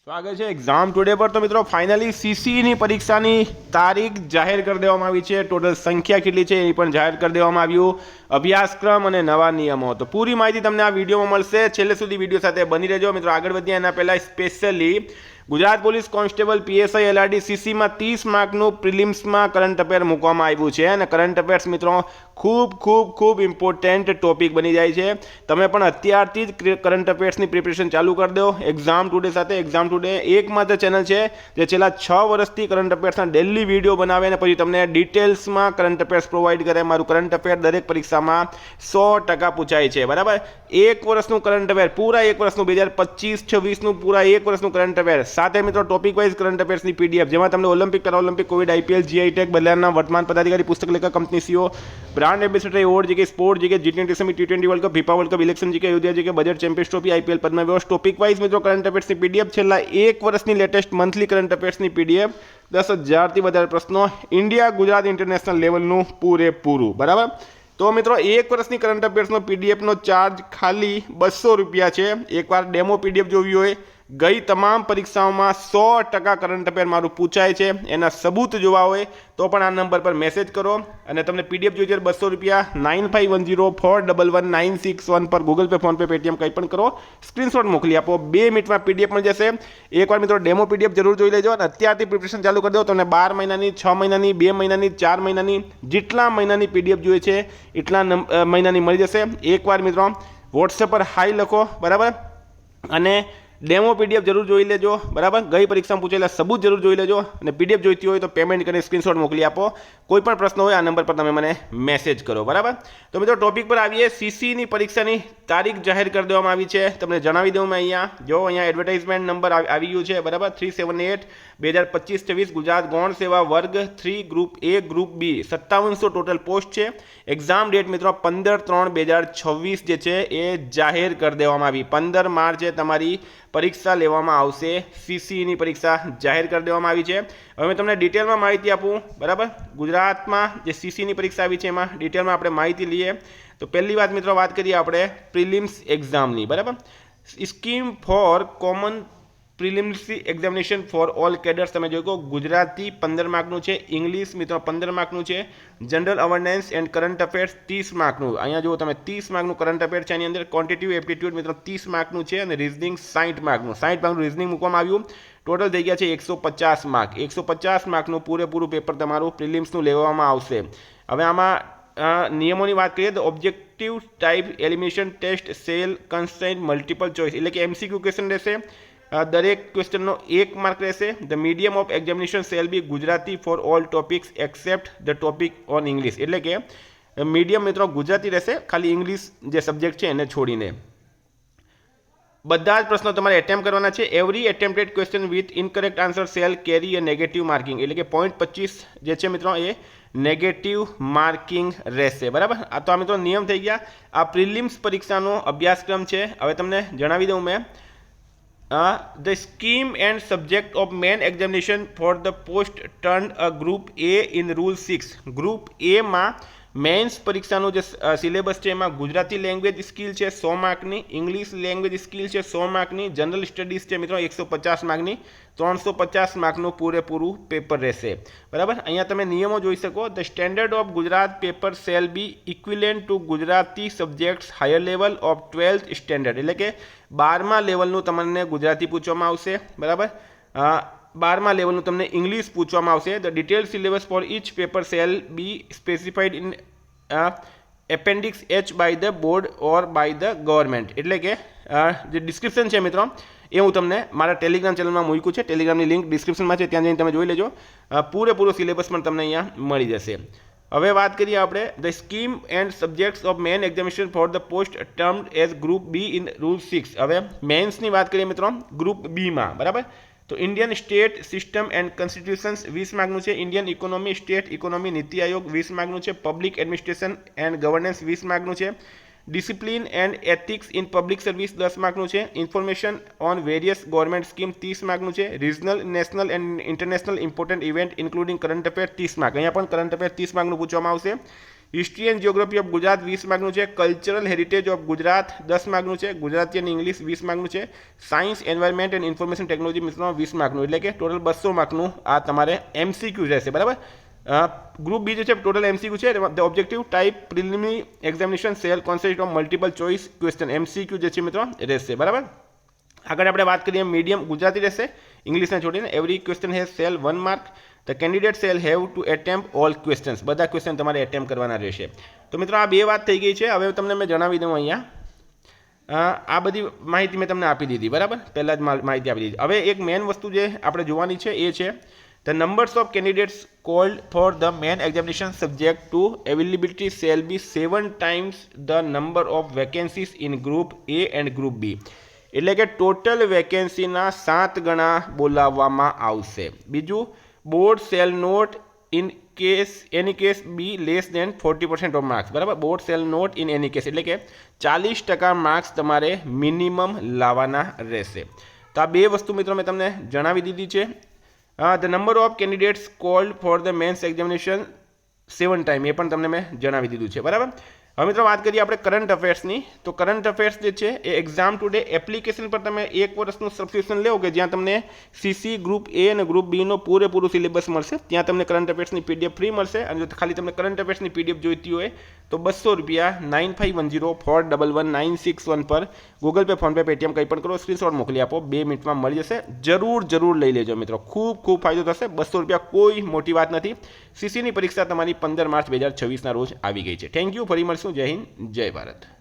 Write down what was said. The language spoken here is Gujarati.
સ્વાગત છે એક્ઝામ ટુડે પર। તો મિત્રો ફાઇનલી સીસીની પરીક્ષાની તારીખ જાહેર કરી દેવામાં આવી છે। ટોટલ સંખ્યા કેટલી છે એ પણ જાહેર કરી દેવામાં આવ્યું, અભ્યાસક્રમ અને નવા નિયમો। તો પૂરી માહિતી તમને આ વિડીયોમાં મળશે, છેલ્લે સુધી વિડીયો સાથે બની રહેજો મિત્રો। આગળ વધીએ એના પહેલાં specially Gujarat police constable PSI LRD સીસીમાં 30 માર્કનું પ્રિલિમ્સમાં કરંટ અફેર મૂકવામાં આવ્યું છે અને કરંટ અફેર્સ મિત્રો ખૂબ ઇમ્પોર્ટન્ટ ટોપિક બની જાય છે। તમે પણ અત્યારથી જ કરંટ અફેર્સની પ્રિપરેશન ચાલુ કરી દો એક્ઝામ ટુડે સાથે। એક્ઝામ ટુડે એકમાત્ર ચેનલ છે જે છેલ્લા 6 વર્ષથી કરંટ અફેર્સના ડેલી વિડીયો બનાવે અને પછી તમને ડિટેલ્સમાં કરંટ અફેર્સ પ્રોવાઈડ કરે। મારું કરંટ અફેર દરેક પરીક્ષામાં 100% પૂછાય છે, બરાબર। એક વર્ષનું કરંટ અફેર, પૂરા એક વર્ષનું 2025-26નું પૂરા એક વર્ષનું કરંટ અફેર સાથે મિત્રો ટોપિક વાઇઝ કરંટ અફેર્સની પીડીએફ, જેમાં તમને Olympic, Paralympic, Covid, IPL, GI tech, બદલાના વર્તમાન પદાધિકારી, પુસ્તક લેખક, company CEO, brand ambassador award, GK sport, GK G20 summit, T20 world cup, FIFA world cup, election, GK Ayodhya, GK budget, champions trophy, IPL, Padma award, topic wise મિત્રો કરંટ અફેર્સની પીડીએફ, છેલ્લા એક વર્ષની લેટેસ્ટ મંથલી કરંટ અફેર્સની પીડીએફ, 10,000થી વધારે પ્રશ્નો, ઇન્ડિયા ગુજરાત ઇન્ટરનેશનલ લેવલનું પૂરેપૂરું, બરાબર। તો મિત્રો એક વર્ષની કરંટ અફેર્સનો પીડીએફનો ચાર્જ ખાલી 200 રૂપિયા છે। એકવાર ડેમો પીડીએફ જોવી હોય, ગઈ તમામ પરીક્ષાઓમાં 100% કરંટ અફેર મારું પૂછાય છે, એના સબૂત જોવા હોય તો પણ આ નંબર પર મેસેજ કરો અને તમને પીડીએફ જોઈએ છે 200 રૂપિયા 9510411961 પર Google pay, phone pay, Paytm કંઈ પણ કરો, સ્ક્રીનશોટ મોકલી આપો, 2 મિનિટમાં પીડીએફ મળી જશે। એકવાર મિત્રો ડેમો પીડીએફ જરૂર જોઈ લેજો અને અત્યારથી પ્રિપરેશન ચાલુ કરી દો। તમને 12 મહિનાની, 6 મહિનાની, 2 મહિનાની, 4 મહિનાની, જેટલા મહિનાની પીડીએફ જોઈએ છે એટલા મહિનાની મળી જશે। એકવાર મિત્રો વોટ્સએપ પર હાઈ લખો, બરાબર, અને ડેમો પીડીએફ જરૂર જોઈ લેજો, બરાબર। ગઈ પરીક્ષામાં પૂછેલા સબૂત જરૂર જોઈ લેજો અને પીડીએફ જોઈતી હોય તો પેમેન્ટ કરીને સ્ક્રીનશોટ મોકલી આપો। કોઈ પણ પ્રશ્ન હોય આ નંબર પર તમે મને મેસેજ કરો, બરાબર। તો મિત્રો ટોપિક પર આવીએ। સીસીની પરીક્ષાની તારીખ જાહેર કરી દેવામાં આવી છે, તમને જણાવી દઉં મેં અહીંયા, જો અહીંયા એડવર્ટાઇઝમેન્ટ નંબર આવી ગયું છે, બરાબર, 378/2025-26 ગુજરાત ગૌણ સેવા વર્ગ 3 group A group B 5700 total post છે। એક્ઝામ ડેટ મિત્રો 15/3/2026 જે છે એ જાહેર કરી દેવામાં આવી। 15 માર્ચે તમારી પરીક્ષા લેવામાં આવશે, સીસીની પરીક્ષા જાહેર કરી દેવામાં આવી છે। હવે મેં તમને ડિટેલમાં માહિતી આપું, બરાબર। ગુજરાતમાં જે સીસીની પરીક્ષા આવી છે એમાં ડિટેલમાં આપણે માહિતી લઈએ। તો પહેલી વાત મિત્રો વાત કરીએ આપણે પ્રિલિમ્સ એક્ઝામની, બરાબર। Scheme for common preliminary examination for all cadres તમે જોઈ કહો, ગુજરાતી 15 માર્કનું છે, ઇંગ્લિશ મિત્રો 15 માર્કનું છે, general awareness end current affairs 30 માર્કનું, અહીંયા જુઓ તમે 30 માર્કનું કરંટ અફેર છે, એની અંદર ક્વોન્ટિટિવ એપ્ટિટ્યૂડ મિત્રો 30 માર્કનું છે અને રિઝનિંગ 60 માર્કનું, 60 માર્કનું રિઝનિંગ મૂકવામાં આવ્યું। ટોટલ થઈ ગયા છે 150 માર્ક, 150 માર્કનું પૂરેપૂરું પેપર તમારું પ્રિલિમ્સનું લેવામાં આવશે। હવે આમાં નિયમોની વાત કરીએ તો objective type elimination test cell constraint multiple choice એટલે કે એમસીક્યુ ક્વેશ્ચન રહેશે, દરેક ક્વેશ્ચનનો 1 માર્ક રહેશે। The medium of examination shall be Gujarati for all topics except the topic on English એટલે કે મીડિયમ મિત્રો ગુજરાતી રહેશે, ખાલી ઇંગ્લિશ જે સબ્જેક્ટ છે એને છોડીને। બધા જ પ્રશ્નો તમારે એટેમ્પ કરવાના છે। Every attempted question with incorrect answer shall carry a negative marking એટલે કે 0.25 જે છે મિત્રો એ નેગેટિવ માર્કિંગ રહેશે, બરાબર। આ તો આ મિત્રો નિયમ થઈ ગયા। આ પ્રિલિમ્સ પરીક્ષાનો અભ્યાસક્રમ છે। હવે તમને જણાવી દઉં મેં, the scheme and subject of main examination for the post turned a group A in rule 6 group A માં મેન્સ પરીક્ષાનું જે સિલેબસ છે એમાં ગુજરાતી લેંગ્વેજ સ્કિલ છે 100 માર્કની, ઇંગ્લિશ લેંગ્વેજ સ્કિલ છે 100 માર્કની, જનરલ સ્ટડીઝ છે મિત્રો 150 માર્કની, 350 માર્કનું પૂરેપૂરું પેપર રહેશે, બરાબર। અહીંયા તમે નિયમો જોઈ શકો, the standard of Gujarat paper shall B equivalent to Gujarati subjects higher level of 12th standard એટલે કે 12મા લેવલનું તમને ગુજરાતી પૂછવામાં આવશે, બરાબર। 12મા લેવલનું તમને ઇંગ્લિશ પૂછવામાં આવશે। The detail syllabus for each paper shall be specified in appendix H by the board or by the government એટલે કે જે ડિસ્ક્રિપ્શન છે મિત્રો એ હું તમને મારા ટેલિગ્રામ ચેનલમાં મૂક્યું છે, ટેલિગ્રામની લિંક ડિસ્ક્રિપ્શનમાં છે, ત્યાં જઈને તમે જોઈ લેજો, પૂરેપૂરો સિલેબસ પણ તમને અહીંયા મળી જશે। હવે વાત કરીએ આપણે the scheme and subjects of main examination for the post termed as group B in rule 6। હવે મેન્સની વાત કરીએ મિત્રો ગ્રુપ બીમાં, બરાબર। તો ઇન્ડિયન સ્ટેટ સિસ્ટમ એન્ડ કોન્સ્ટિટ્યુશન્સ 20 માર્કનું છે, Indian economy state economy NITI Aayog 20 માર્કનું છે, પબ્લિક એડમિનિસ્ટ્રેશન એન્ડ ગવર્નન્સ 20 માર્કનું છે, discipline and ethics in public service 10 માર્કનું છે, information on various government scheme 30 માર્કનું છે, regional national and international important event including current affair 30 mark, અહીંયા પણ કરંટ અફેર 30 માર્કનું પૂછવામાં આવશે। History and geography of Gujarat 20 માર્કનું છે, કલ્ચરલ હેરિટેજ ઓફ ગુજરાત 10 માર્કનું છે, ગુજરાતી અને ઇંગ્લિશ 20 માર્કનું છે, science environment and information technology મિત્રો 20 માર્કનું, એટલે કે ટોટલ 200 માર્કનું આ તમારે MCQ રહેશે, બરાબર. ગ્રુપ બી જે છે ટોટલ MCQ છે. The objective type preliminary examination shall consist of multiple choice question, MCQ જે છે મિત્રો રહેશે, બરાબર. આગળ આપણે વાત કરીએ મીડિયમ ગુજરાતી રહેશે, ઇંગ્લિશને છોડીને. Every question has cell 1 mark. The candidate cell have to attempt all questions, બધા ક્વેશ્ચન તમારે એટેમ્પ કરવાના રહેશે. તો મિત્રો આ બે વાત થઈ ગઈ છે. હવે તમને મેં જણાવી દઉં અહીંયા આ બધી માહિતી મેં તમને આપી દીધી, બરાબર, પહેલાં જ માહિતી આપી દીધી. હવે એક મેઇન વસ્તુ જે આપણે જોવાની છે એ છે the numbers of candidates called for the main examination subject to availability shall be 7 times the number of vacancies in group A and group B, એટલે કે ટોટલ વેકેન્સીના 7 ગણા બોલાવવામાં આવશે. બીજું, board shall not in case any case be less than 40% of marks, બરાબર. Board shall not in any case એટલે કે 40% માર્ક્સ તમારે મિનિમમ લાવવાના રહેશે. તો આ બે વસ્તુ મિત્રો મેં તમને જણાવી દીધી છે. The number of candidates called for the mains examination 7 times એ પણ તમને મેં જણાવી દીધું છે, બરાબર. હવે મિત્રો વાત કરીએ આપણે કરંટ અફેર્સની. તો કરંટ અફેર્સ જે છે એ એક્ઝામ ટુડે એપ્લિકેશન પર તમે 1 વર્ષનું સબસ્ક્રિપ્શન લેવો કે જ્યાં તમને CC ગ્રુપ એ અને ગ્રુપ બીનો પૂરેપૂરું સિલેબસ મળશે. ત્યાં તમને કરંટ અફેર્સની PDF ફ્રી મળશે. અને જો ખાલી તમને કરંટ અફેર્સની PDF જોઈતી હોય તો 200 રૂપિયા 9510411961 પર ગૂગલ પે, ફોનપે, પેટીએમ કંઈ પણ કરો, સ્ક્રીનશોટ મોકલી આપો, 2 મિનિટમાં મળી જશે. જરૂર લઈ લેજો મિત્રો, ખૂબ ફાયદો થશે. 200 રૂપિયા કોઈ મોટી વાત નથી. CCની પરીક્ષા તમારી 15 માર્ચ 2026ના રોજ આવી ગઈ છે. Thank you. ફરી મળશું. જય હિન્દ, જય ભારત.